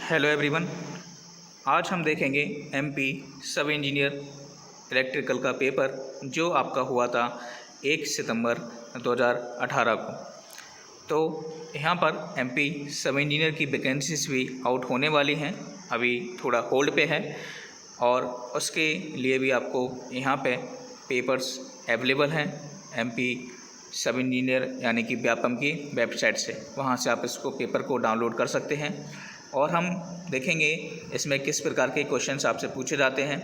Hello everyone. आज हम देखेंगे एमपी सब इंजीनियर इलेक्ट्रिकल का पेपर जो आपका हुआ था 1 सितंबर 2018 को। तो यहाँ पर एमपी सब इंजीनियर की वैकेंसीज भी आउट होने वाली हैं, अभी थोड़ा होल्ड पे है और उसके लिए भी आपको यहाँ पे पेपर्स अवेलेबल हैं एमपी सब इंजीनियर यानी कि व्यापम की वेबसाइट से। वहाँ से आप इसको पेपर को डाउनलोड कर सकते हैं और हम देखेंगे इसमें किस प्रकार के क्वेश्चंस आपसे पूछे जाते हैं।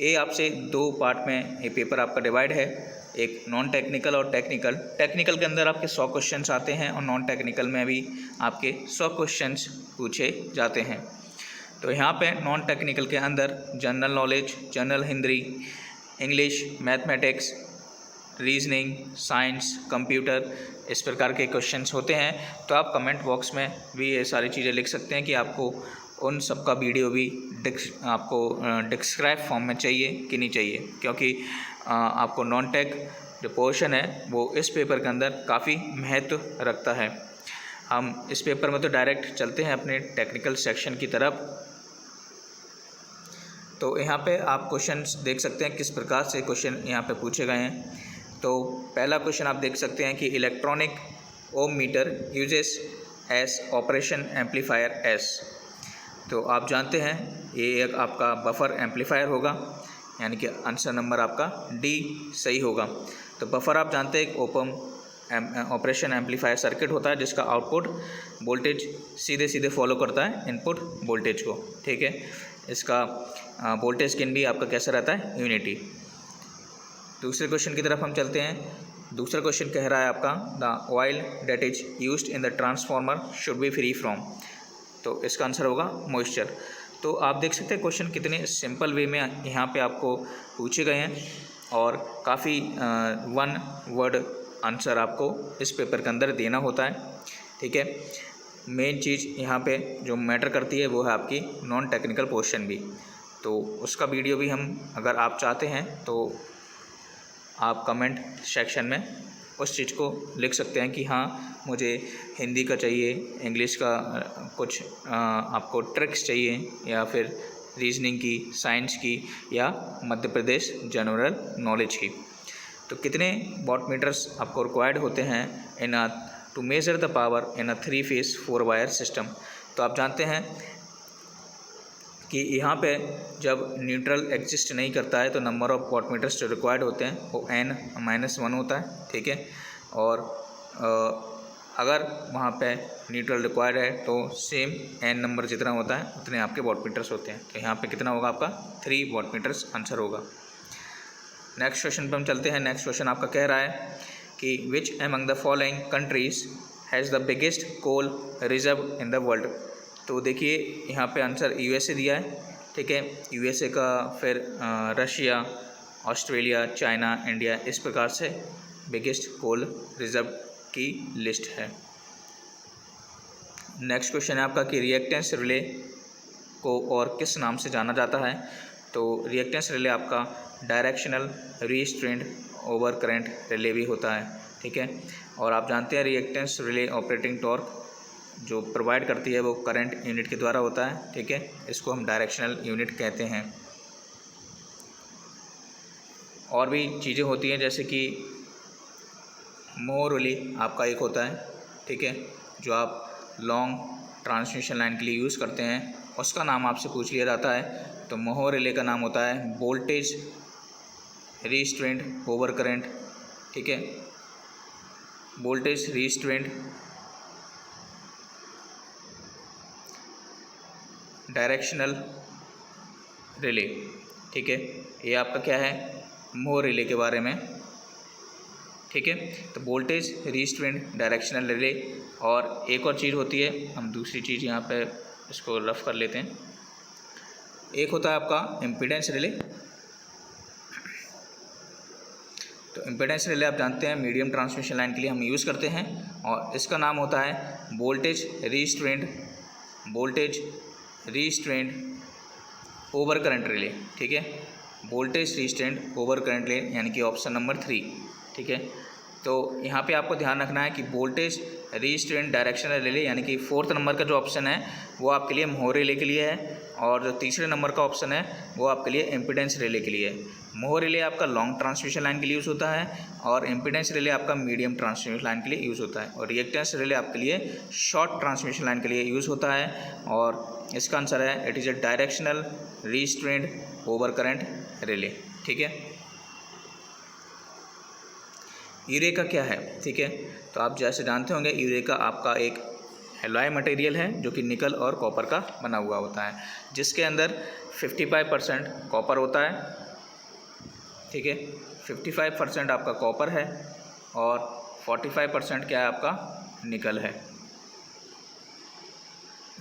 ये आपसे दो पार्ट में ये पेपर आपका डिवाइड है, एक नॉन टेक्निकल और टेक्निकल। टेक्निकल के अंदर आपके 100 क्वेश्चंस आते हैं और नॉन टेक्निकल में भी आपके 100 क्वेश्चंस पूछे जाते हैं। तो यहाँ पे नॉन टेक्निकल के अंदर general knowledge, general Hindi, English, mathematics, reasoning, science, computer, इस प्रकार के क्वेश्चंस होते हैं। तो आप कमेंट बॉक्स में भी ये सारी चीज़ें लिख सकते हैं कि आपको उन सब का वीडियो भी आपको डिस्क्राइब फॉर्म में चाहिए कि नहीं चाहिए, क्योंकि आपको नॉन टेक जो पोर्शन है वो इस पेपर के अंदर काफ़ी महत्व रखता है। हम इस पेपर में तो डायरेक्ट चलते हैं अपने टेक्निकल सेक्शन की तरफ। तो यहाँ पे आप क्वेश्चंस देख सकते हैं किस प्रकार से क्वेश्चन यहाँ पे पूछे गए हैं। तो पहला क्वेश्चन आप देख सकते हैं कि electronic ohm meter uses as operation amplifiers. तो आप जानते हैं ये एक आपका बफर एम्पलीफायर होगा, यानी कि आंसर नंबर आपका डी सही होगा। तो बफर आप जानते हैं एक ओपन ऑपरेशन एम्पलीफायर सर्किट होता है जिसका आउटपुट वोल्टेज सीधे सीधे फॉलो करता है इनपुट वोल्टेज को, ठीक है। इसका वोल्टेज गेन भी आपका कैसा रहता है, यूनिटी। दूसरे क्वेश्चन की तरफ हम चलते हैं। दूसरा क्वेश्चन कह रहा है आपका the oil that is used in the transformer should be free from. तो इसका आंसर होगा मॉइस्चर। तो आप देख सकते हैं क्वेश्चन कितने सिंपल वे में यहाँ पे आपको पूछे गए हैं और काफ़ी वन वर्ड आंसर आपको इस पेपर के अंदर देना होता है, ठीक है। मेन चीज़ यहाँ पे जो मैटर करती है वो है आपकी नॉन टेक्निकल पोर्शन भी। तो उसका वीडियो भी हम अगर आप चाहते हैं तो आप कमेंट सेक्शन में उस चीज़ को लिख सकते हैं कि हाँ मुझे हिंदी का चाहिए, इंग्लिश का कुछ आपको ट्रिक्स चाहिए, या फिर रीजनिंग की, साइंस की, या मध्य प्रदेश जनरल नॉलेज की। तो कितने वॉट मीटर्स आपको रिक्वायर्ड होते हैं in to measure the power in a 3 phase 4 wire system. तो आप जानते हैं कि यहाँ पे जब न्यूट्रल एग्जिस्ट नहीं करता है तो नंबर ऑफ वॉट मीटर्स जो रिक्वायर्ड होते हैं वो n-1 होता है, ठीक है। और अगर वहाँ पे न्यूट्रल रिक्वायर्ड है तो सेम n नंबर जितना होता है उतने आपके वॉट मीटर्स होते हैं। तो यहाँ पे कितना होगा आपका 3 वॉट मीटर्स आंसर होगा। नेक्स्ट क्वेश्चन पे हम चलते हैं। नेक्स्ट क्वेश्चन आपका कह रहा है कि which among the following countries has the biggest coal reserve in the world. तो देखिए यहाँ पे आंसर यूएसए दिया है, ठीक है। यूएसए का, फिर रशिया, ऑस्ट्रेलिया, चाइना, इंडिया, इस प्रकार से बिगेस्ट कोल रिजर्व की लिस्ट है। नेक्स्ट क्वेश्चन है आपका कि रिएक्टेंस रिले को और किस नाम से जाना जाता है। तो रिएक्टेंस रिले आपका directional restrained over current relay भी होता है, ठीक है। और आप जानते हैं रिएक्टेंस रिले ऑपरेटिंग टॉर्क जो प्रोवाइड करती है वो करंट यूनिट के द्वारा होता है, ठीक है। इसको हम डायरेक्शनल यूनिट कहते हैं। और भी चीज़ें होती हैं जैसे कि मोह रिले आपका एक होता है, ठीक है, जो आप लॉन्ग ट्रांसमिशन लाइन के लिए यूज़ करते हैं, उसका नाम आपसे पूछ लिया जाता है। तो मोह रिले का नाम होता है वोल्टेज रिस्ट्रेंड ओवर करंट, ठीक है। वोल्टेज रिस्ट्रेंड डायरेक्शनल रिले, ठीक है। ये आपका क्या है, मोह रिले के बारे में, ठीक है। तो वोल्टेज रिस्ट्रेंड डायरेक्शनल रिले। और एक और चीज़ होती है, हम दूसरी चीज़ यहाँ पे इसको रफ कर लेते हैं। एक होता है आपका इम्पीडेंस रिले। तो इम्पीडेंस रिले आप जानते हैं मीडियम ट्रांसमिशन लाइन के लिए हम यूज़ करते हैं और इसका नाम होता है voltage restrained over current relay, ठीक है। Voltage restrained over current relay यानी कि ऑप्शन नंबर 3, ठीक है। तो यहाँ पे आपको ध्यान रखना है कि वोल्टेज रिस्ट्रेंट डायरेक्शनल रिले यानी कि 4th नंबर का जो ऑप्शन है वो आपके लिए मोह रिले के लिए है, और जो तीसरे नंबर का ऑप्शन है वो आपके लिए इम्पीडेंस रिले के लिए है। मोह रिले आपका लॉन्ग ट्रांसमिशन लाइन के लिए यूज़ होता है, और इम्पीडेंस रिले आपका मीडियम ट्रांसमिशन लाइन के लिए यूज़ होता है, और रिएक्टेंस रिले आपके लिए शॉर्ट ट्रांसमिशन लाइन के लिए यूज़ होता है। और इसका आंसर है it is a directional restraint over current relay. ठीक है, यूरेका क्या है? ठीक है, तो आप जैसे जानते होंगे यूरेका आपका एक एलॉय मटेरियल है जो कि निकल और कॉपर का बना हुआ होता है, जिसके अंदर 55% कॉपर होता है। ठीक है, 55% आपका कॉपर है और 45% क्या है आपका निकल है।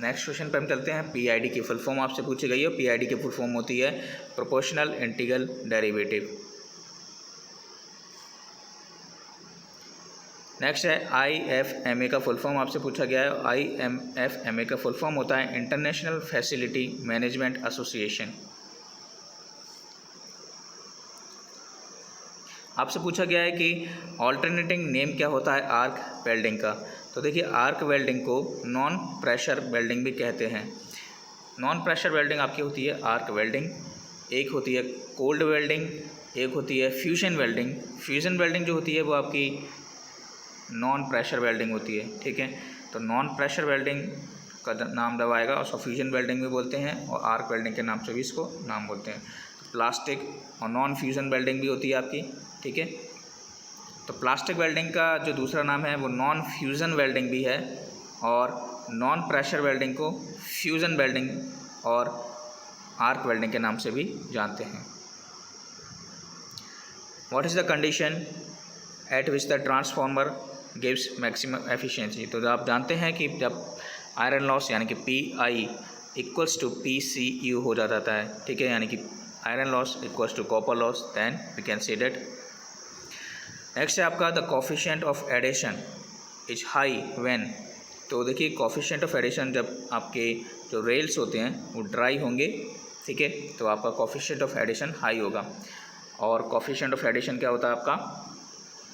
नेक्स्ट क्वेश्चन पे हम चलते हैं। पीआईडी की फुल फॉर्म आपसे पूछी गई है। पीआईडी की फुल फॉर्म होती है प्रोपोर्शनल इंटीग्रल डेरिवेटिव। नेक्स्ट है IFMA का फुल फॉर्म आपसे पूछा गया है। IFMA का फुल फॉर्म होता है इंटरनेशनल फैसिलिटी मैनेजमेंट एसोसिएशन। आपसे पूछा गया है कि ऑल्टरनेटिंग नेम क्या होता है आर्क वेल्डिंग का। तो देखिए, आर्क वेल्डिंग को नॉन प्रेशर वेल्डिंग भी कहते हैं। नॉन प्रेशर वेल्डिंग आपकी होती है आर्क वेल्डिंग, एक होती है कोल्ड वेल्डिंग, एक होती है फ्यूजन वेल्डिंग। फ्यूजन वेल्डिंग जो होती है वो आपकी नॉन प्रेशर वेल्डिंग होती है। ठीक है, तो नॉन प्रेशर वेल्डिंग का नाम जब आएगा उसको फ्यूजन वेल्डिंग भी बोलते हैं, और आर्क वेल्डिंग के नाम से भी इसको नाम बोलते हैं। तो प्लास्टिक और नॉन फ्यूजन वेल्डिंग भी होती है आपकी। ठीक है, तो प्लास्टिक वेल्डिंग का जो दूसरा नाम है वो नॉन फ्यूजन वेल्डिंग भी है, और नॉन प्रेशर वेल्डिंग को फ्यूजन वेल्डिंग और आर्क वेल्डिंग के नाम से भी जानते हैं। What is the condition at which the transformer gives maximum efficiency. तो आप जानते हैं कि जब आयरन लॉस यानी कि PI इक्वल्स टू PCU हो जाता है, ठीक है, यानी कि iron loss equals to copper loss, then we can say that. Next है आपका the coefficient of addition is high when. तो देखिए, कोफिशिएंट ऑफ एडिशन जब आपके जो रेल्स होते हैं वो ड्राई होंगे, ठीक है, तो आपका कोफिशिएंट ऑफ एडिशन हाई होगा। और कोफिशिएंट ऑफ एडिशन क्या होता है आपका,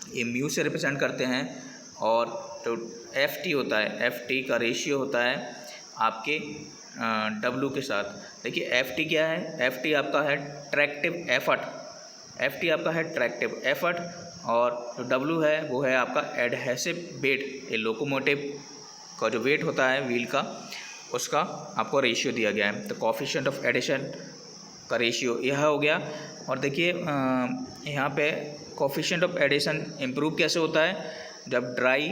ये म्यू से रिप्रेजेंट करते हैं, और जो FT होता है, FT का रेशियो होता है आपके W के साथ। देखिए, FT क्या है, FT आपका है ट्रैक्टिव एफर्ट, FT आपका है ट्रैक्टिव एफर्ट, और जो W है वो है आपका एडहेसिव वेट। ये लोकोमोटिव का जो वेट होता है व्हील का, उसका आपको रेशियो दिया गया है। तो कोफिशिएंट ऑफ एडिशन का रेशियो यह हो गया। और देखिए, यहाँ पे कोफिशिएंट ऑफ एडिशन इम्प्रूव कैसे होता है, जब ड्राई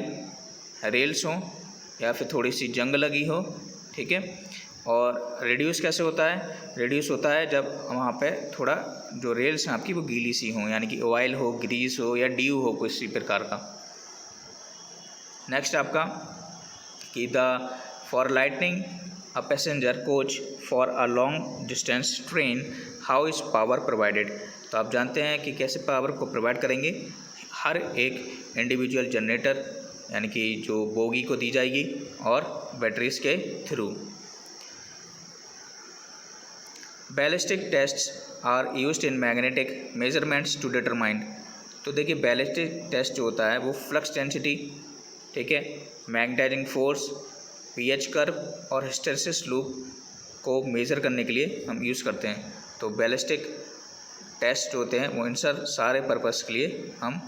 रेल्स हों या फिर थोड़ी सी जंग लगी हो, ठीक है। और रिड्यूस कैसे होता है, रिड्यूस होता है जब वहाँ पे थोड़ा जो रेल्स हैं आपकी वो गीली सी हों, यानी कि ऑयल हो, ग्रीस हो या ड्यू हो किसी प्रकार का। नेक्स्ट आपका कि the for lightning a passenger coach for a long distance train how is power provided. तो आप जानते हैं कि कैसे पावर को प्रोवाइड करेंगे, हर एक इंडिविजुअल जनरेटर यानी कि जो बोगी को दी जाएगी और बैटरीज के थ्रू। Ballistic tests are used in magnetic measurements to determine. तो देखिए, बैलिस्टिक टेस्ट जो होता है वो फ्लक्स डेंसिटी, ठीक है, मैग्नेटाइजिंग फोर्स, pH कर्व और हिस्टेरेसिस लूप को मेज़र करने के लिए हम यूज़ करते हैं। तो बैलिस्टिक टेस्ट जो होते हैं वो इन सारे पर्पस के लिए हम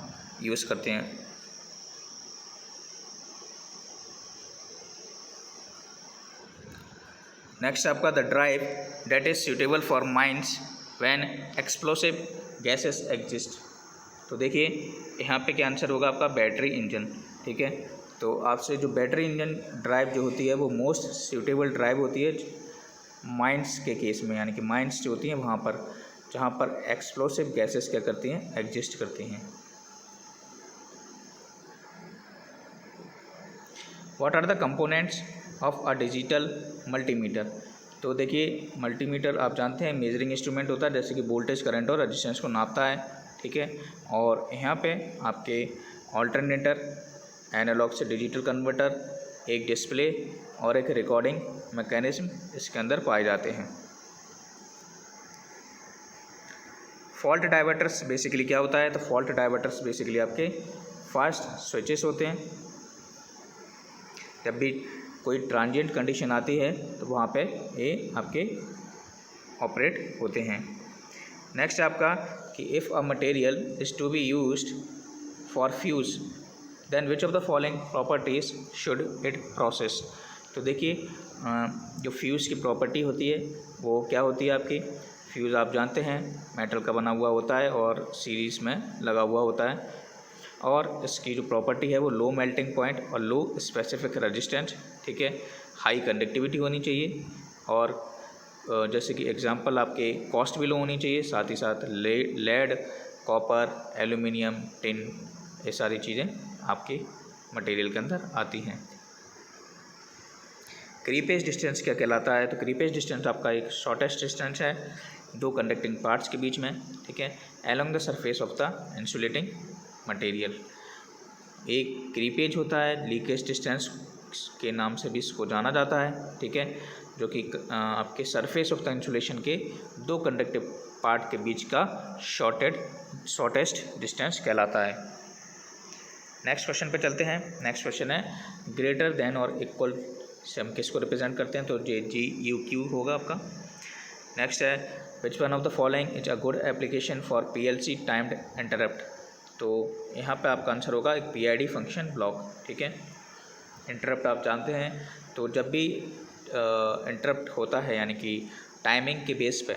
यूज़ करते हैं। नेक्स्ट आपका the drive that is suitable for mines when explosive gases exist. तो देखिए, यहाँ पे क्या आंसर होगा आपका, बैटरी इंजन, ठीक है। तो आपसे जो बैटरी इंजन ड्राइव जो होती है वो मोस्ट सूटेबल ड्राइव होती है माइंस के केस में, यानी कि माइंस जो होती हैं वहाँ पर जहाँ पर एक्सप्लोसिव गैसेस क्या करती हैं, एग्जिस्ट करती हैं। What are the components of a digital multimeter. तो देखिए, मल्टीमीटर आप जानते हैं मेजरिंग इंस्ट्रूमेंट होता है, जैसे कि वोल्टेज, करंट और रेजिस्टेंस को नापता है, ठीक है। और यहाँ पे आपके ऑल्टरनेटर, एनालॉग से डिजिटल कन्वर्टर, एक डिस्प्ले और एक रिकॉर्डिंग मैकेनिज्म इसके अंदर पाए जाते हैं। फॉल्ट डाइवर्टर्स बेसिकली क्या होता है, तो फॉल्ट डाइवर्टर्स बेसिकली आपके फास्ट स्विचेस होते हैं। जब भी कोई ट्रांजिएंट कंडीशन आती है तो वहाँ पे ये आपके ऑपरेट होते हैं। नेक्स्ट आपका कि if a material is to be used for fuse then which of the following properties should it process. तो देखिए जो फ्यूज़ की प्रॉपर्टी होती है वो क्या होती है आपकी। फ्यूज़ आप जानते हैं मेटल का बना हुआ होता है और सीरीज़ में लगा हुआ होता है, और इसकी जो प्रॉपर्टी है वो लो मेल्टिंग पॉइंट और लो स्पेसिफिक रेजिस्टेंस, ठीक है, हाई कंडक्टिविटी होनी चाहिए, और जैसे कि एग्जांपल आपके कॉस्ट भी लो होनी चाहिए, साथ ही साथ लेड, कॉपर, एल्यूमिनियम, टिन, ये सारी चीज़ें आपके मटेरियल के अंदर आती हैं। क्रीपेज डिस्टेंस क्या कहलाता है। तो क्रीपेज डिस्टेंस आपका एक शॉर्टेस्ट डिस्टेंस है दो कंडक्टिंग पार्ट्स के बीच में, ठीक है, along the surface of the insulating material. एक क्रीपेज होता है, लीकेज डिस्टेंस के नाम से भी इसको जाना जाता है, ठीक है, जो कि आपके सरफेस ऑफ द इंसुलेशन के दो कंडक्टिव पार्ट के बीच का शॉर्टेस्ट डिस्टेंस कहलाता है। नेक्स्ट क्वेश्चन पे चलते हैं। नेक्स्ट क्वेश्चन है ग्रेटर देन और इक्वल से हम किसको रिप्रेजेंट करते हैं, तो GUQ होगा आपका। नेक्स्ट है विच one of the following is a good application for PLC timed interrupt. तो यहाँ पे आपका आंसर होगा एक PID फंक्शन ब्लॉक, ठीक है। इंटरप्ट आप जानते हैं, तो जब भी इंटरप्ट होता है यानी कि टाइमिंग के बेस पे,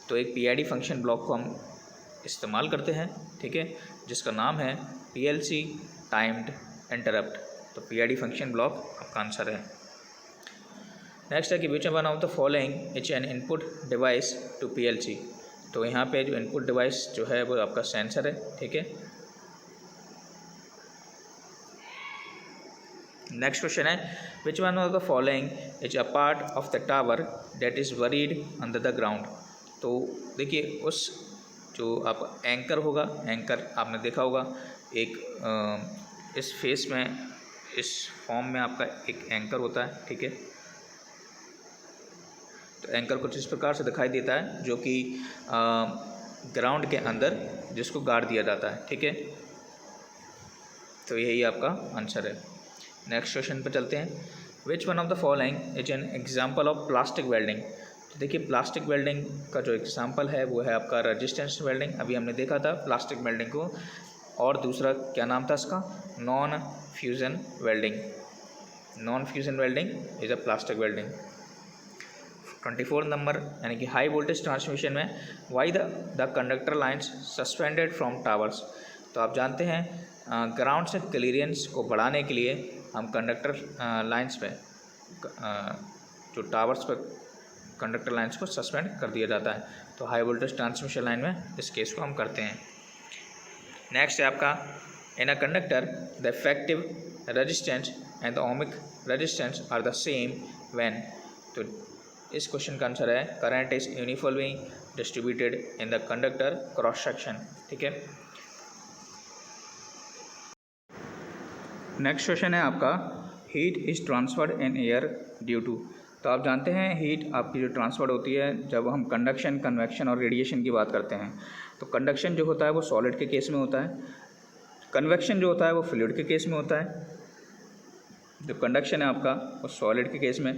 तो एक PID फंक्शन ब्लॉक को हम इस्तेमाल करते हैं, ठीक है, जिसका नाम है PLC टाइम्ड इंटरप्ट। तो PID फंक्शन ब्लॉक आपका आंसर है। नेक्स्ट है कि which one of the following is an input device to PLC। तो यहाँ पे जो इनपुट डिवाइस जो है वो आपका सेंसर है, ठीक है। नेक्स्ट क्वेश्चन है विच one of the following is a part of the tower that is buried under the ground. तो देखिए उस जो आप एंकर होगा, एंकर आपने देखा होगा एक इस फेस में, इस फॉर्म में आपका एक एंकर होता है, ठीक है। तो एंकर कुछ इस प्रकार से दिखाई देता है जो कि ग्राउंड के अंदर जिसको गाड़ दिया जाता है, ठीक है। तो यही आपका आंसर है। नेक्स्ट क्वेश्चन पर चलते हैं। विच one of the following is an example of plastic welding. तो देखिए प्लास्टिक वेल्डिंग का जो एग्जाम्पल है वो है आपका रेजिस्टेंस वेल्डिंग, अभी हमने देखा था प्लास्टिक वेल्डिंग को, और दूसरा क्या नाम था इसका, non fusion welding. Non fusion welding is a plastic welding. 24 number यानी कि हाई वोल्टेज ट्रांसमिशन में why the conductor lines suspended from towers. तो आप जानते हैं ग्राउंड से क्लियरेंस को बढ़ाने के लिए हम कंडक्टर लाइन्स पे जो टावर्स पर कंडक्टर लाइन्स को सस्पेंड कर दिया जाता है। तो हाई वोल्टेज ट्रांसमिशन लाइन में इस केस को हम करते हैं। नेक्स्ट है आपका in a conductor the effective resistance and the ohmic resistance are the same when. तो इस क्वेश्चन का आंसर है current is uniformly distributed in the conductor cross section, ठीक है। नेक्स्ट क्वेश्चन है आपका heat is transferred in air due to. तो आप जानते हैं हीट आपकी जो ट्रांसफर होती है जब हम कंडक्शन, कन्वेक्शन और रेडिएशन की बात करते हैं। तो कंडक्शन जो होता है वो सॉलिड के केस में होता है, कन्वेक्शन जो होता है वो फ्लूइड के केस में होता है। जो कंडक्शन है आपका वो सॉलिड के केस में,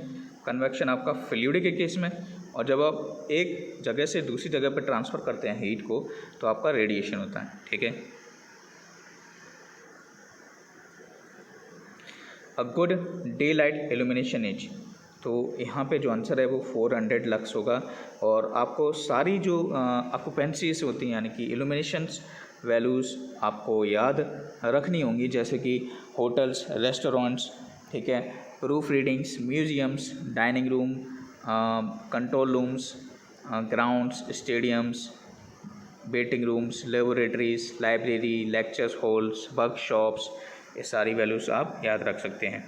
कन्वेक्शन आपका फ्लूइड के केस में, और जब आप एक जगह से दूसरी जगह पर ट्रांसफ़र करते हैं हीट को तो आपका रेडिएशन होता है, ठीक है। A good day light illumination is. तो यहाँ पे जो आंसर है वो 400 लक्स होगा, और आपको सारी जो ऑक्यूपेंसीज होती हैं यानी कि इल्यूमिनेशंस वैल्यूज़ आपको याद रखनी होंगी, जैसे कि होटल्स, रेस्टोरेंट्स, ठीक है, proof readings, museums, dining room, control rooms, grounds, stadiums, waiting rooms, laboratories, library, lectures halls, workshops, ये सारी वैल्यूज़ आप याद रख सकते हैं।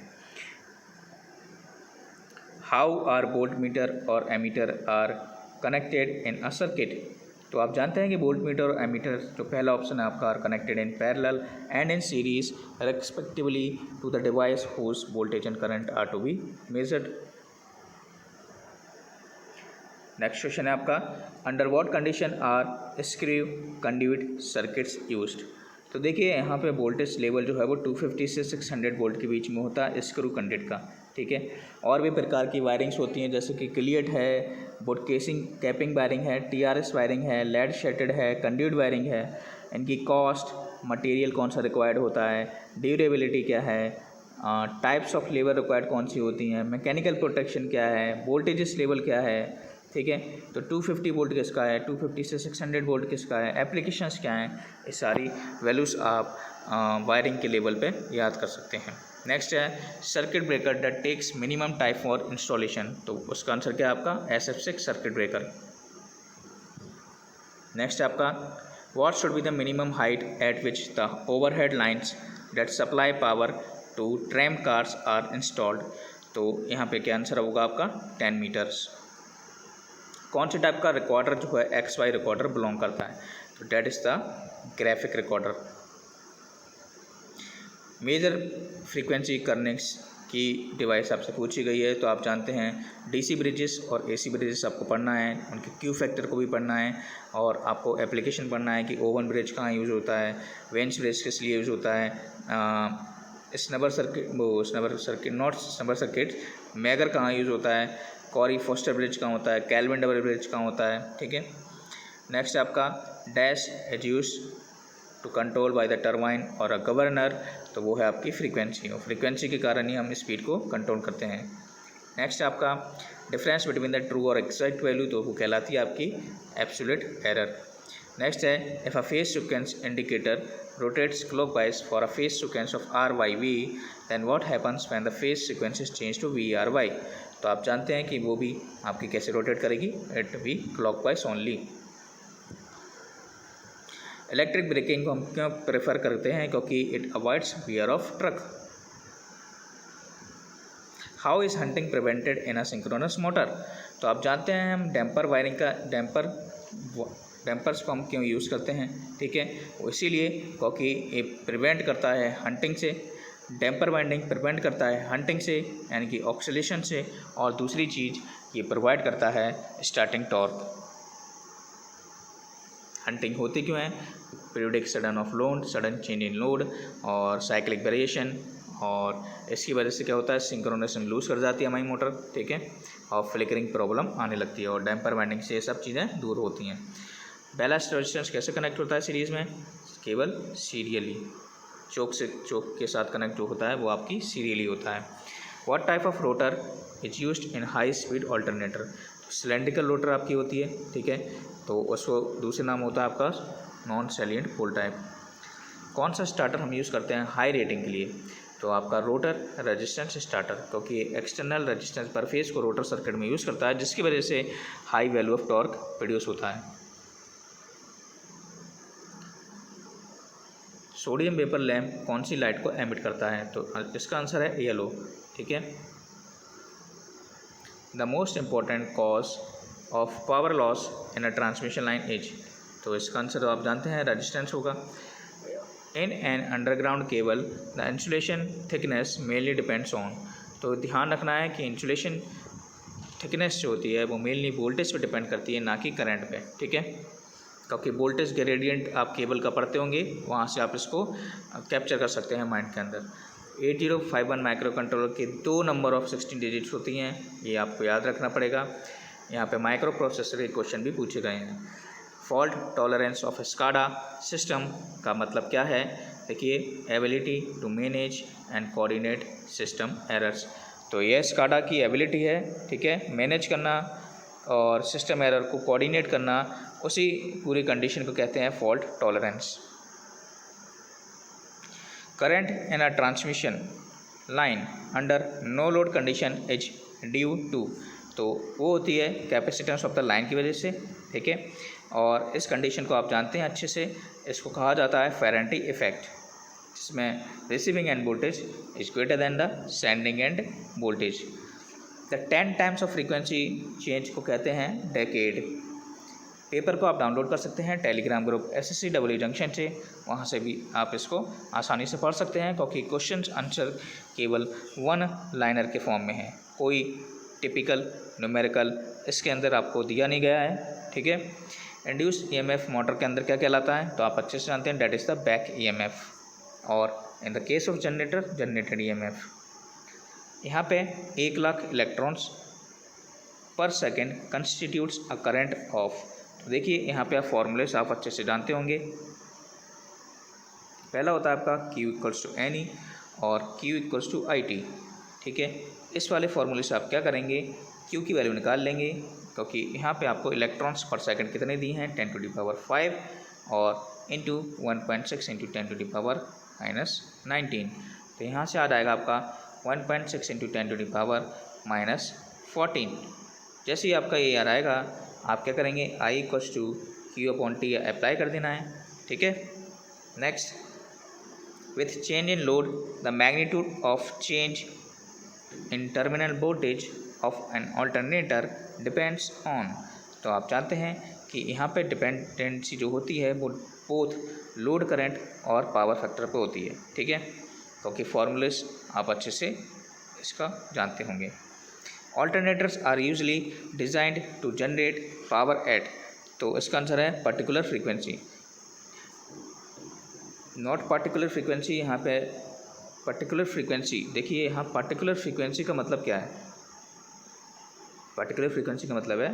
हाउ आर वोल्ट मीटर और ammeter are connected in a circuit. तो आप जानते हैं कि वोल्ट मीटर और एमीटर जो पहला ऑप्शन है आपका are connected in parallel and in series respectively to the device whose voltage and current are to be measured. Next question है आपका under what condition are screw conduit circuits used. तो देखिए यहाँ पे वोल्टेज लेवल जो है वो 250 से 600 वोल्ट के बीच में होता है स्क्रू कंडक्ट का, ठीक है। और भी प्रकार की वायरिंग्स होती हैं जैसे कि क्लियट है, बोट केसिंग कैपिंग वायरिंग है, TRS वायरिंग है, लेड शेटेड है, कंड्यूट वायरिंग है। इनकी कॉस्ट, मटेरियल कौन सा रिक्वायर्ड होता है, ड्यूरेबिलिटी क्या है, टाइप्स ऑफ लेबर रिक्वायर्ड कौन सी होती हैं, मैकेनिकल प्रोटेक्शन क्या है, वोल्टेजेस लेवल क्या है, ठीक है। तो 250 वोल्ट किसका है, 250 से 600 वोल्ट किसका है, एप्लीकेशंस क्या हैं, ये सारी वैल्यूज़ आप वायरिंग के लेवल पे याद कर सकते हैं। नेक्स्ट है circuit breaker that takes minimum time for installation, तो उसका आंसर क्या है आपका SF6 सर्किट ब्रेकर। नेक्स्ट है आपका what should be the minimum height at which the overhead lines that supply power to tram cars are installed, तो यहाँ पे क्या आंसर होगा आपका 10 मीटर्स। कौन से टाइप का रिकॉर्डर जो है XY रिकॉर्डर बिलोंग करता है, तो that is the graphic recorder. Measure frequency कर्निंग्स की डिवाइस आपसे पूछी गई है, तो आप जानते हैं DC ब्रिजेस और AC ब्रिजेस आपको पढ़ना है, उनके क्यू फैक्टर को भी पढ़ना है, और आपको एप्लीकेशन पढ़ना है कि ओवन ब्रिज कहाँ यूज़ होता है, वेंच ब्रिज किस लिए यूज़ होता है, स्नबर सर्किट मैगर कहाँ यूज़ होता है, कॉरी फोस्टर ब्रिज कहाँ होता है, कैल्विन डबल ब्रिज कहाँ होता है, ठीक है। नेक्स्ट आपका dash is use to control by the turbine और अ गवर्नर, तो वो है आपकी फ्रीक्वेंसी, और फ्रीक्वेंसी के कारण ही हम स्पीड को कंट्रोल करते हैं। नेक्स्ट आपका डिफरेंस बिटवीन द ट्रू और एग्जैक्ट वैल्यू, तो वो कहलाती है आपकी एब्सोल्यूट एरर। नेक्स्ट है if a phase sequence indicator rotates clockwise for a phase sequence of RYV, then what happens when the phase sequence is changed to VRY, तो आप जानते हैं कि वो भी आपकी कैसे रोटेट करेगी, it be clockwise only. Electric braking को हम क्यों प्रेफर करते हैं, क्योंकि it avoids wear of truck. How is hunting prevented in a synchronous motor, तो आप जानते हैं हम डैम्पर वायरिंग का डैम्पर्स को हम क्यों यूज़ करते हैं, ठीक है, वो इसीलिए क्योंकि ये प्रिवेंट करता है हंटिंग से, डैम्पर वाइंडिंग प्रिवेंट करता है हंटिंग से यानी कि ऑक्सीलेशन से, और दूसरी चीज़ ये प्रोवाइड करता है स्टार्टिंग टॉर्क। हंटिंग होती क्यों है, periodic sudden of load, sudden change in load और साइक्लिक वेरिएशन, और इसकी वजह से क्या होता है सिंक्रोनाइजेशन लूज कर जाती है हमारी मोटर, ठीक है, और फ्लिकरिंग प्रॉब्लम आने लगती है, और डैम्पर वाइंडिंग से ये सब चीज़ें दूर होती हैं। बैलेंस रेजिस्टेंस कैसे कनेक्ट होता है सीरीज़ में, केवल सीरियली, चोक के साथ कनेक्ट जो होता है वो आपकी सीरियली होता है। What type of rotor is used in high speed alternator, cylindrical rotor आपकी होती है, ठीक है, तो उसको दूसरे नाम होता है आपका नॉन सैलिएंट पोल टाइप। कौन सा स्टार्टर हम यूज़ करते हैं हाई रेटिंग के लिए, तो आपका रोटर रेजिस्टेंस स्टार्टर, क्योंकि एक्सटर्नल रेजिस्टेंस पर फेस को रोटर सर्किट में यूज़ करता है, जिसकी वजह से high value of torque produce होता है। सोडियम वेपर लैम्प कौन सी लाइट को एमिट करता है, तो इसका आंसर है येलो, ठीक है। The most important cause of power loss in a transmission line is, तो इसका आंसर आप जानते हैं रेजिस्टेंस होगा। In an underground cable the insulation thickness mainly depends on, तो ध्यान रखना है कि इंसुलेशन थिकनेस जो होती है वो मेनली वोल्टेज पे डिपेंड करती है, ना कि करंट पे, ठीक है, क्योंकि वोल्टेज ग्रेडियंट आप केबल का पढ़ते होंगे, वहाँ से आप इसको कैप्चर कर सकते हैं माइंड के अंदर। 8051 माइक्रो कंट्रोलर के 2 नंबर ऑफ 16 डिजिट्स होती हैं, ये आपको याद रखना पड़ेगा। यहाँ पे माइक्रो प्रोसेसर के क्वेश्चन भी पूछे गए हैं। Fault tolerance of SCADA system का मतलब क्या है, देखिए ability to manage and coordinate system errors, तो ये स्काडा की एबिलिटी है, ठीक है, मैनेज करना और सिस्टम एरर को कोऑर्डिनेट करना, उसी पूरी कंडीशन को कहते हैं fault tolerance. Current in a transmission line under no load condition is due to, तो वो होती है कैपेसिटेंस ऑफ द लाइन की वजह से, ठीक है, और इस कंडीशन को आप जानते हैं अच्छे से, इसको कहा जाता है फेरेंटी इफेक्ट, जिसमें receiving end voltage is greater than the sending end voltage. The 10 times of frequency change को कहते हैं डेकेड। पेपर को आप डाउनलोड कर सकते हैं टेलीग्राम ग्रुप SSCW जंक्शन से, वहाँ से भी आप इसको आसानी से पढ़ सकते हैं, क्योंकि क्वेश्चन आंसर केवल 1 लाइनर के फॉर्म में है, कोई टिपिकल न्यूमेरिकल इसके अंदर आपको दिया नहीं गया है, ठीक है। इंड्यूस ईएमएफ मोटर के अंदर क्या कहलाता है, तो आप अच्छे से जानते हैं, that is the back EMF. और in the case of generator, generated EMF. यहाँ पे 1,00,000 electrons per second constitutes a current of. तो देखिए यहाँ पे आप फॉर्मूले से आप अच्छे से जानते होंगे। पहला होता है आपका Q इक्वल्स टू NE और Q इक्वल्स टू IT। ठीक है, इस वाले फॉर्मूले से आप क्या करेंगे, Q की वैल्यू निकाल लेंगे, क्योंकि यहाँ पे आपको इलेक्ट्रॉन्स पर सेकंड कितने दिए हैं, 10⁵ और इंटू 1.6 इंटू 10⁻⁻19। तो यहाँ से आ जाएगा आपका 1.6 इंटू 10⁻⁻14। जैसे ही आपका ये यार आएगा, आप क्या करेंगे, I equals to Q/T apply कर देना है। ठीक है, next, with change in load the magnitude of change in terminal voltage of an alternator depends on। तो आप जानते हैं कि यहाँ पे डिपेंडेंसी जो होती है वो बोथ लोड करंट और पावर फैक्टर पे होती है। ठीक है, क्योंकि फॉर्मूलेस आप अच्छे से इसका जानते होंगे। Alternators are usually designed to generate power at, तो इसका आंसर है particular frequency, not particular frequency. यहाँ पे पर्टिकुलर फ्रीक्वेंसी, देखिए यहाँ पार्टिकुलर फ्रीक्वेंसी का मतलब क्या है, पर्टिकुलर फ्रीक्वेंसी का मतलब है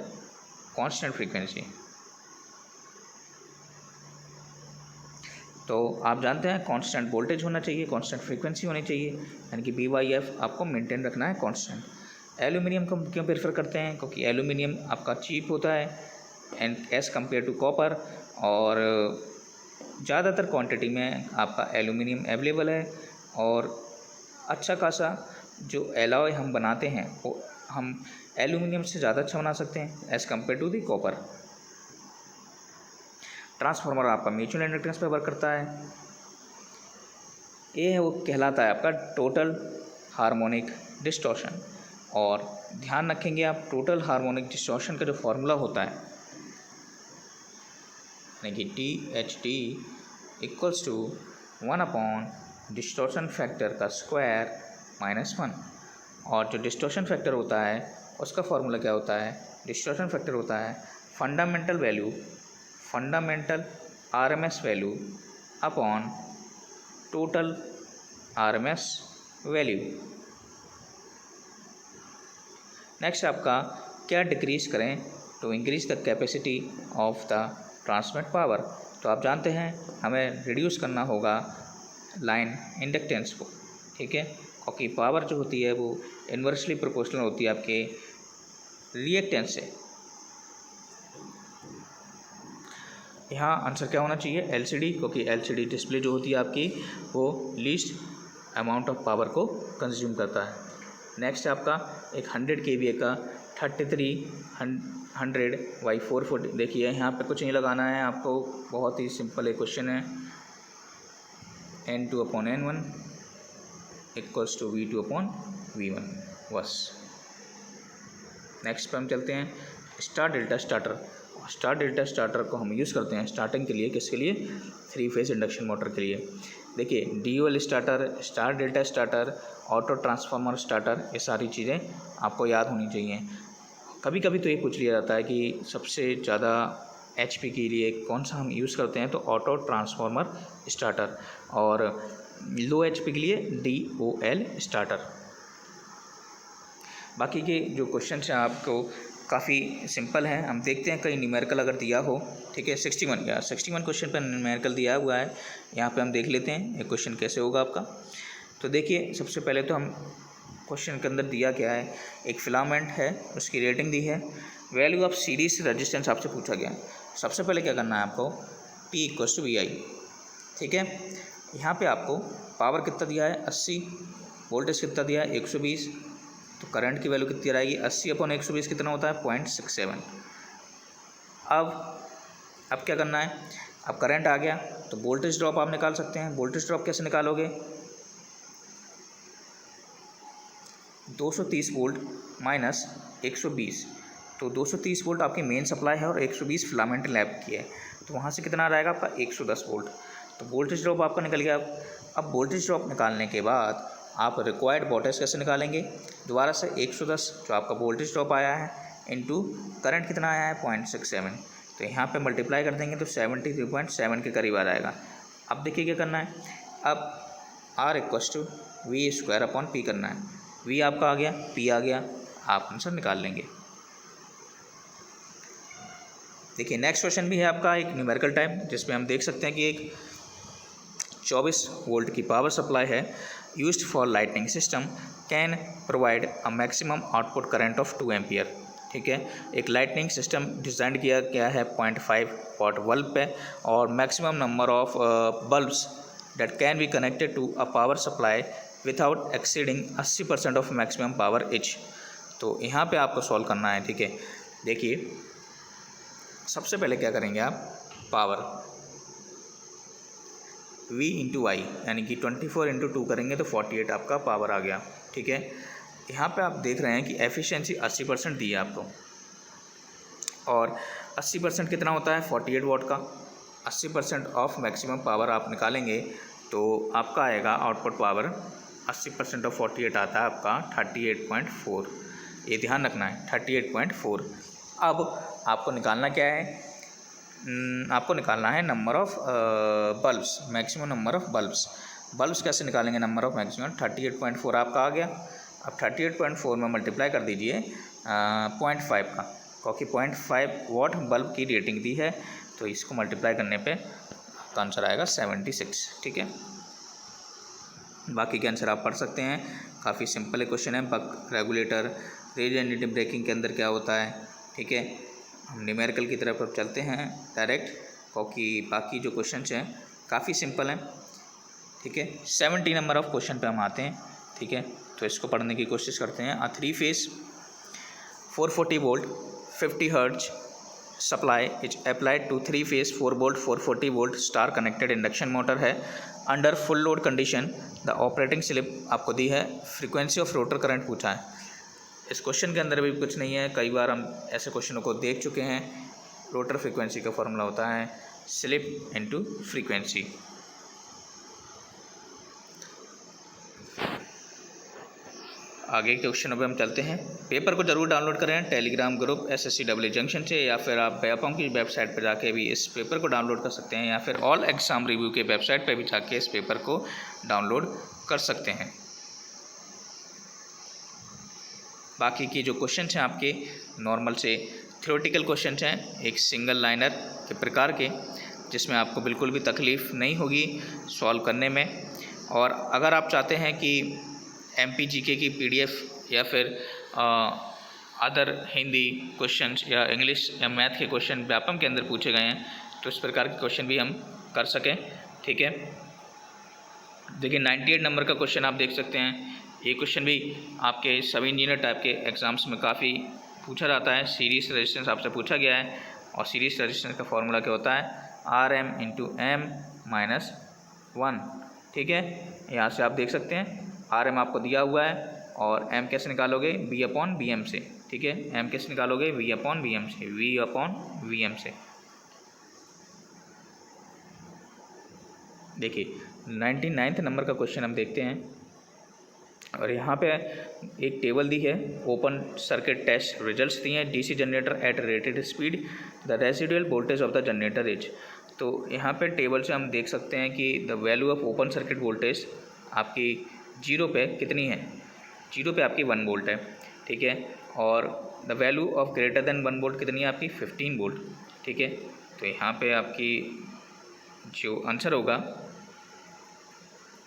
कांस्टेंट फ्रीक्वेंसी। तो आप जानते हैं कांस्टेंट वोल्टेज होना चाहिए, कांस्टेंट फ्रीक्वेंसी होनी चाहिए, यानी कि BY/F आपको मेंटेन रखना है कांस्टेंट। एल्यूमिनियम को क्यों प्रेफर करते हैं, क्योंकि एल्यूमिनियम आपका चीप होता है and as compare to copper, और ज़्यादातर क्वांटिटी में आपका एल्यूमिनियम अवेलेबल है, और अच्छा खासा जो एलॉय हम बनाते हैं वो हम एल्यूमिनियम से ज़्यादा अच्छा बना सकते हैं as compare to the copper. Transformer आपका म्यूचुअल इंडक्टेंस पे वर्क करता है। ये है वो कहलाता है आपका टोटल हार्मोनिक डिस्टॉर्शन। और ध्यान रखेंगे आप, टोटल हार्मोनिक डिस्टॉर्शन का जो फॉर्मूला होता है, यानी कि THD इक्वल्स टू 1/डिस्टॉर्शन फैक्टर का स्क्वायर -1। और जो डिस्टॉर्शन फैक्टर होता है उसका फॉर्मूला क्या होता है, डिस्टॉर्शन फैक्टर होता है fundamental RMS value upon total RMS value. Next आपका क्या डिक्रीज करें to increase the capacity of the transmit power. तो आप जानते हैं हमें रिड्यूस करना होगा लाइन इंडक्टेंस को। ठीक है, क्योंकि पावर जो होती है वो इन्वर्सली प्रोपोर्शनल होती है आपके रिएक्टेंस से। यहाँ आंसर क्या होना चाहिए, LCD, क्योंकि LCD डिस्प्ले जो होती है आपकी वो लीस्ट अमाउंट ऑफ पावर को कंज्यूम करता है। नेक्स्ट आपका एक 100 kVA का 3300/440। देखिए यहाँ पे कुछ नहीं लगाना है आपको, बहुत ही सिंपल एक क्वेश्चन है, N2/N1 इक्वल्स टू V2/V1 बस। नेक्स्ट पे हम चलते हैं star delta starter. Star delta starter को हम यूज़ करते हैं स्टार्टिंग के लिए, किसके लिए, 3 फेज इंडक्शन मोटर के लिए। देखिए DOL starter, star delta starter, auto transformer starter, ये सारी चीज़ें आपको याद होनी चाहिए। कभी कभी तो ये पूछ लिया जाता है कि सबसे ज़्यादा HP के लिए कौन सा हम यूज़ करते हैं, तो ऑटो ट्रांसफार्मर स्टार्टर, और लो HP के लिए DOL स्टार्टर। बाकी के जो क्वेश्चन हैं आपको काफ़ी सिंपल हैं, हम देखते हैं कहीं न्यूमेरिकल अगर दिया हो। ठीक है, 61 क्वेश्चन पर न्यूमेरिकल दिया हुआ है, यहाँ पे हम देख लेते हैं ये क्वेश्चन कैसे होगा आपका। तो देखिए सबसे पहले तो हम क्वेश्चन के अंदर दिया क्या है, एक फिलामेंट है, उसकी रेटिंग दी है, वैल्यू ऑफ सीरीज रेजिस्टेंस आपसे पूछा गया। सबसे पहले क्या करना है आपको, P इक्वल्स टू VI। ठीक है, यहाँ पे आपको पावर कितना दिया है 80, वोल्टेज कितना दिया है 120, तो करंट की वैल्यू कितनी आएगी 80/120 कितना होता है 0.67। अब क्या करना है, अब करंट आ गया तो वोल्टेज ड्रॉप आप निकाल सकते हैं। वोल्टेज ड्रॉप कैसे निकालोगे, 230 वोल्ट माइनस 120, तो 230 वोल्ट आपकी मेन सप्लाई है और 120 फिलामेंट लैब की है, तो वहाँ से कितना आ जाएगा आपका 110 वोल्ट। तो वोल्टेज ड्रॉप आपका निकल गया। अब वोल्टेज ड्रॉप निकालने के बाद आप रिक्वायर्ड वोल्टेज कैसे निकालेंगे, दोबारा से 110 जो आपका वोल्टेज ड्रॉप आया है इनटू करंट कितना आया है 0.67, तो यहाँ पे मल्टीप्लाई कर देंगे तो 73.7 के करीब आ जाएगा। अब देखिए क्या करना है, अब R equals to V square upon P करना है। V आपका आ गया, P आ गया, आप आंसर निकाल लेंगे। देखिए नेक्स्ट क्वेश्चन भी है आपका एक न्यूमेरिकल टाइप, जिसमें हम देख सकते हैं कि एक 24 वोल्ट की पावर सप्लाई है used for lightning system can provide a maximum output current of 2 ampere. ठीक है, एक लाइटनिंग सिस्टम डिज़ाइन किया गया है 0.5 वाट बल्ब पे और maximum number of bulbs that can be connected to a power supply without exceeding 80% of maximum power each. तो यहाँ पे आपको सॉल्व करना है। ठीक है, देखिए सबसे पहले क्या करेंगे आप, पावर V इंटू आई यानी कि 24 इंटू 2 करेंगे तो 48 आपका पावर आ गया। ठीक है, यहाँ पे आप देख रहे हैं कि एफिशिएंसी 80% दी है आपको, और 80% कितना होता है 48 वाट का। 80% ऑफ मैक्सिमम पावर आप निकालेंगे तो आपका आएगा आउटपुट पावर 80% ऑफ 48 आता है आपका 38.4। ये ध्यान रखना है 38.4। अब आपको निकालना क्या है, आपको निकालना है number of bulbs, maximum number of bulbs कैसे निकालेंगे, नंबर ऑफ मैक्सिमम 38.4 आपका आ गया। अब 38.4 में मल्टीप्लाई कर दीजिए 0.5 का, क्योंकि 0.5 वाट बल्ब की रेटिंग दी है, तो इसको मल्टीप्लाई करने पे आपका आंसर आएगा 76। ठीक है, बाकी के आंसर आप पढ़ सकते हैं, काफ़ी सिंपल क्वेश्चन है। बक रेगुलेटर रीजनरेटिव ब्रेकिंग के अंदर क्या होता है। ठीक है, हम न्यूमेरिकल की तरफ अब चलते हैं डायरेक्ट, क्योंकि बाकी जो क्वेश्चन हैं काफ़ी सिंपल हैं। ठीक है, 70 नंबर ऑफ क्वेश्चन पे हम आते हैं। ठीक है, तो इसको पढ़ने की कोशिश करते हैं। A 3 phase 440 volt 50 hertz supply is applied to 3 phase 4 volt 440 volt star connected induction motor है under full load condition. The operating slip आपको दी है, फ्रीक्वेंसी ऑफ रोटर करंट पूछा है। इस क्वेश्चन के अंदर भी कुछ नहीं है, कई बार हम ऐसे क्वेश्चनों को देख चुके हैं। रोटर फ्रीक्वेंसी का फॉर्मूला होता है स्लिप इनटू फ्रीक्वेंसी। आगे के क्वेश्चनों पे हम चलते हैं। पेपर को ज़रूर डाउनलोड करें टेलीग्राम ग्रुप SSCW जंक्शन से, या फिर आप व्यापम की वेबसाइट पर जाके भी इस पेपर को डाउनलोड कर सकते हैं, या फिर ऑल एग्ज़ाम रिव्यू के वेबसाइट पर भी जाके इस पेपर को डाउनलोड कर सकते हैं। बाकी की जो क्वेश्चन हैं आपके नॉर्मल से थ्योरेटिकल क्वेश्चन हैं, एक सिंगल लाइनर के प्रकार के, जिसमें आपको बिल्कुल भी तकलीफ़ नहीं होगी सॉल्व करने में। और अगर आप चाहते हैं कि MPGK की PDF या फिर अदर हिंदी क्वेश्चंस या इंग्लिश या मैथ के क्वेश्चन व्यापम के अंदर पूछे गए हैं, तो इस प्रकार के क्वेश्चन भी हम कर सकें। ठीक है, देखिए 98 नंबर का क्वेश्चन आप देख सकते हैं। ये क्वेश्चन भी आपके सभी इंजीनियर टाइप के एग्ज़ाम्स में काफ़ी पूछा जाता है। सीरीज़ रेजिस्टेंस आपसे पूछा गया है, और सीरीज़ रेजिस्टेंस का फॉर्मूला क्या होता है, RM इंटू M माइनस 1। ठीक है, यहाँ से आप देख सकते हैं RM आपको दिया हुआ है, और M कैसे निकालोगे, V अपॉन VM से। ठीक है, M कैसे निकालोगे, V अपॉन VM से, V अपॉन VM से। देखिए 99 नंबर का क्वेश्चन हम देखते हैं, और यहाँ पे एक टेबल दी है, ओपन सर्किट टेस्ट रिजल्ट्स दिए हैं। DC generator at rated speed, the residual voltage of the generator is. तो यहाँ पे टेबल से हम देख सकते हैं कि the value of open circuit voltage आपकी 0 पे कितनी है, 0 पे आपकी 1 वोल्ट है। ठीक है, और the value of greater than 1 volt कितनी है आपकी 15 वोल्ट। ठीक है, तो यहाँ पे आपकी जो आंसर होगा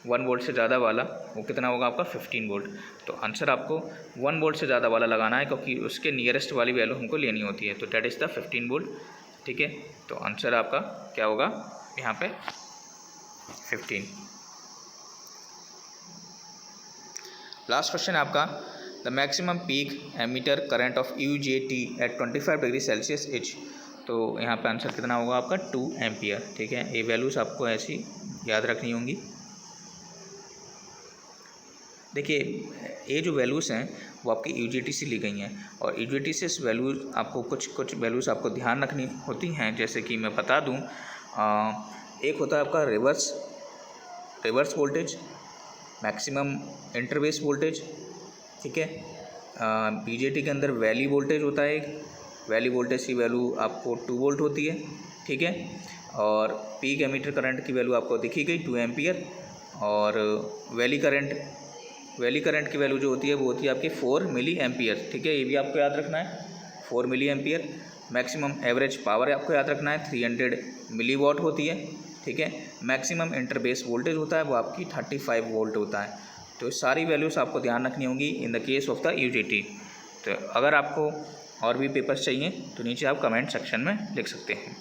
1 वोल्ट से ज़्यादा वाला, वो कितना होगा आपका 15 वोल्ट। तो आंसर आपको 1 वोल्ट से ज़्यादा वाला लगाना है, क्योंकि उसके नियरेस्ट वाली वैल्यू हमको लेनी होती है, तो दैट इज़ द 15 वोल्ट। ठीक है, तो आंसर आपका क्या होगा यहाँ पे 15। लास्ट क्वेश्चन है आपका, the maximum peak ammeter current of UJT at 25 degree Celsius is. तो यहाँ पे आंसर कितना होगा आपका 2 एम्पियर। ठीक है, ये वैल्यूज़ आपको ऐसी याद रखनी होंगी। देखिए ये जो वैल्यूज़ हैं वो आपकी UJT से ली गई हैं, और UJT से इस वैल्यूज़ आपको कुछ वैल्यूज़ आपको ध्यान रखनी होती हैं। जैसे कि मैं बता दूं, एक होता है आपका reverse voltage, maximum interbase voltage. ठीक है, BJT के अंदर वैली वोल्टेज होता है एक, वैली वोल्टेज की वैल्यू आपको 2 वोल्ट होती है, ठीक है। और पीक एमीटर करंट की वैल्यू आपको दिखी गई 2 एम्पियर। और वैली करंट की वैल्यू जो होती है वो होती है आपकी 4 मिली एम्पियर, ठीक है। ये भी आपको याद रखना है, 4 milli ampere. Maximum average power आपको याद रखना है 300 मिली वॉट होती है, ठीक है। मैक्सिमम इंटरबेस वोल्टेज होता है वो आपकी 35 वोल्ट होता है। तो सारी वैल्यूज़ आपको ध्यान रखनी होंगी इन the case of the UJT. तो अगर आपको और भी पेपर्स चाहिए तो नीचे आप कमेंट सेक्शन में लिख सकते हैं।